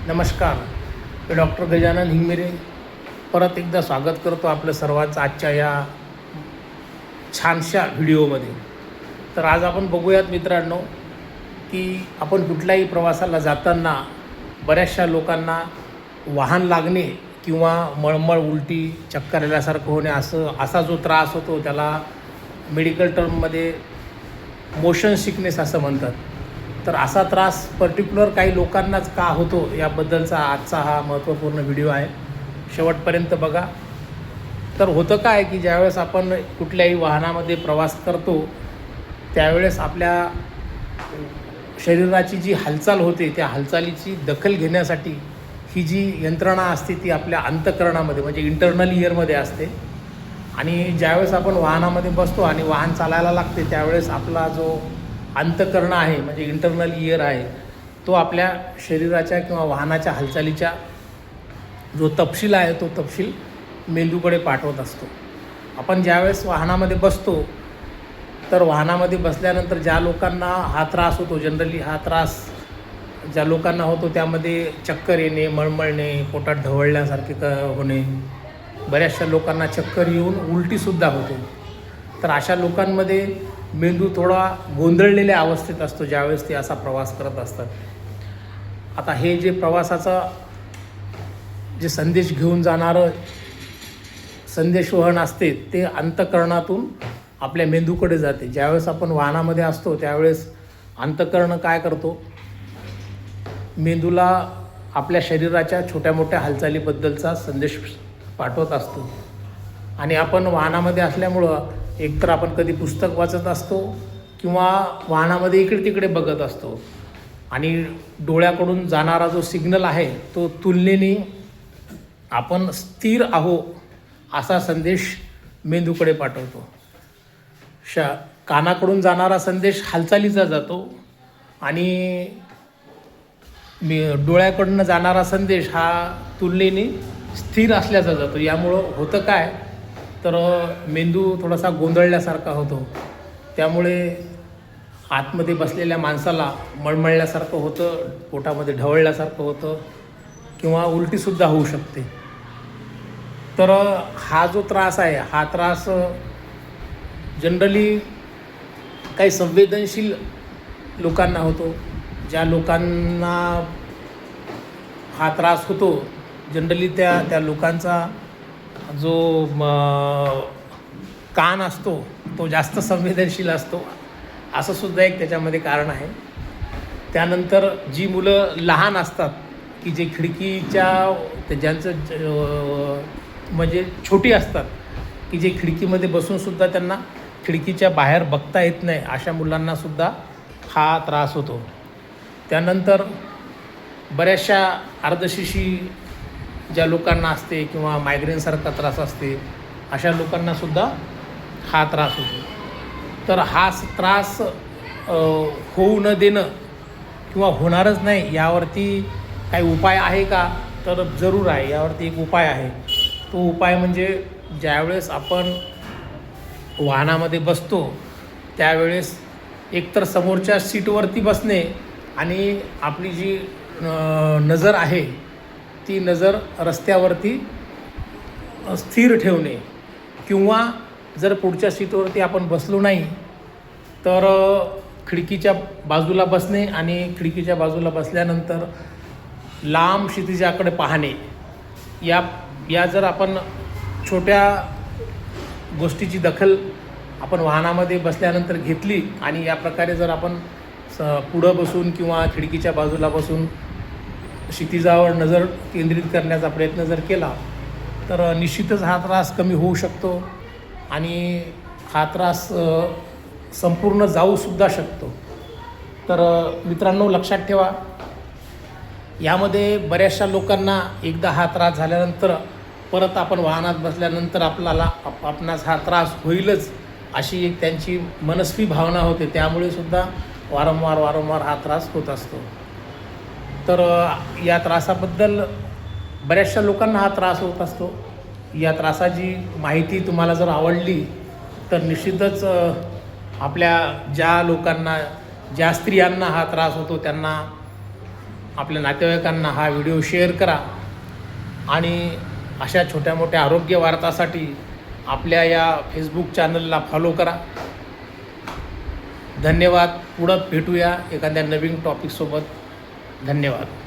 नमस्कार. मी डॉक्टर गजानन हिंगमिरे परत एकदा स्वागत करतो आपलं सर्वांचं आजच्या या छानशा व्हिडिओमध्ये. तर आज आपण बघूयात मित्रांनो की आपण कुठल्याही प्रवासाला जाताना बऱ्याचशा लोकांना वाहन लागणे किंवा मळमळ, उलटी, चक्कर आल्यासारखं होणे असा जो त्रास होतो त्याला मेडिकल टर्ममध्ये मोशन सिकनेस असं म्हणतात. तर असा त्रास पर्टिक्युलर काही लोकांनाच का होतो याबद्दलचा आजचा हा महत्त्वपूर्ण व्हिडिओ आहे. शेवटपर्यंत बघा. तर होतं काय की ज्यावेळेस आपण कुठल्याही वाहनामध्ये प्रवास करतो त्यावेळेस आपल्या शरीराची जी हालचाल होते त्या हालचालीची दखल घेण्यासाठी ही जी यंत्रणा असते ती आपल्या अंतःकरणामध्ये म्हणजे इंटरनल इयरमध्ये असते. आणि ज्यावेळेस आपण वाहनामध्ये बसतो आणि वाहन चालायला लागते त्यावेळेस आपला जो अंतःकरण आहे म्हणजे इंटरनल इयर आहे तो आपल्या शरीराच्या किंवा वाहनाच्या हालचालीच्या जो तपशील आहे तो तपशील मेंदूकडे पाठवत असतो. आपण ज्यावेळेस वाहनामध्ये बसतो तर वाहनामध्ये बसल्यानंतर ज्या लोकांना हा त्रास होतो, जनरली हा त्रास ज्या लोकांना होतो त्यामध्ये चक्कर येणे, मळमळणे, पोटात ढवळल्यासारखे होणे, बऱ्याचशा लोकांना चक्कर येऊन उलटीसुद्धा होते. तर अशा लोकांमध्ये मेंदू थोडा गोंधळलेल्या अवस्थेत असतो ज्यावेळेस ते असा प्रवास करत असतात. आता हे जे प्रवासाचा जे संदेश घेऊन जाणारं संदेशवहन असते ते अंतःकरणातून आपल्या मेंदूकडे जाते. ज्यावेळेस आपण वाहनामध्ये असतो त्यावेळेस अंतःकरण काय करतो, मेंदूला आपल्या शरीराच्या छोट्या मोठ्या हालचालीबद्दलचा संदेश पाठवत असतो. आणि आपण वाहनामध्ये असल्यामुळं एकतर आपण कधी पुस्तक वाचत असतो किंवा वाहनामध्ये इकडे तिकडे बघत असतो आणि डोळ्याकडून जाणारा जो सिग्नल आहे तो तुलनेने आपण स्थिर आहो असा संदेश मेंदूकडे पाठवतो. कानाकडून जाणारा संदेश हालचालीचा जातो आणि डोळ्याकडून जाणारा संदेश हा तुलनेने स्थिर असल्याचा जातो. यामुळं होतं काय तर मेंदू थोडासा गोंधळल्यासारखा होतो. त्यामुळे आतमध्ये बसलेल्या माणसाला मळमळल्यासारखं होतं, पोटामध्ये ढवळल्यासारखं होतं किंवा उलटीसुद्धा होऊ शकते. तर हा जो त्रास आहे हा त्रास जनरली काही संवेदनशील लोकांना होतो. ज्या लोकांना हा त्रास होतो जनरली त्या लोकांचा जो कान असतो तो जास्त संवेदनशील असतो असं सुद्धा एक त्याच्यामध्ये कारण आहे. त्यानंतर जी मुलं लहान असतात की जे खिडकीच्या ज्यांचं म्हणजे छोटी असतात की जे खिडकीमध्ये बसूनसुद्धा त्यांना खिडकीच्या बाहेर बघता येत नाही अशा मुलांनासुद्धा हा त्रास होतो. त्यानंतर बऱ्याचशा अर्धशिशी ज्या लोकांना असते किंवा मायग्रेनसारखा त्रास असते अशा लोकांनासुद्धा हा त्रास होतो. तर हा त्रास होऊ न देणं किंवा होणारच नाही यावरती काही उपाय आहे का तर जरूर आहे. यावरती एक उपाय आहे. तो उपाय म्हणजे ज्यावेळेस आपण वाहनामध्ये बसतो त्यावेळेस एकतर समोरच्या सीटवरती बसणे आणि आपली जी नजर आहे ती नजर रस्त्यावरती स्थिर ठेवणे किंवा जर पुढच्या सीटवरती आपण बसलो नाही तर खिडकीच्या बाजूला बसणे आणि खिडकीच्या बाजूला बसल्यानंतर लांब क्षितिजाकडे पाहणे या जर आपण छोट्या गोष्टीची दखल आपण वाहनामध्ये बसल्यानंतर घेतली आणि या प्रकारे जर आपण पुढं बसून किंवा खिडकीच्या बाजूला बसून क्षितिजावर नजर केंद्रित करण्याचा प्रयत्न जर केला तर निश्चितच हा त्रास कमी होऊ शकतो आणि हा त्रास संपूर्ण जाऊसुद्धा शकतो. तर मित्रांनो लक्षात ठेवा, यामध्ये बऱ्याचशा लोकांना एकदा हा त्रास झाल्यानंतर परत आपण वाहनात बसल्यानंतर आपणास हा त्रास होईलच अशी एक त्यांची मनस्वी भावना होते. त्यामुळे सुद्धा वारंवार हा त्रास होत असतो. तर या त्रासाबद्दल बऱ्याचशा लोकांना हा त्रास होत असतो. या त्रासाची माहिती तुम्हाला जर आवडली तर निश्चितच आपल्या ज्या लोकांना ज्या स्त्रियांना हा त्रास होतो त्यांना आपल्या नातेवाईकांना हा व्हिडिओ शेअर करा आणि अशा छोट्या मोठ्या आरोग्य वार्तासाठी आपल्या या फेसबुक चॅनलला फॉलो करा. धन्यवाद. पुढं भेटूया एखाद्या नवीन टॉपिकसोबत. धन्यवाद.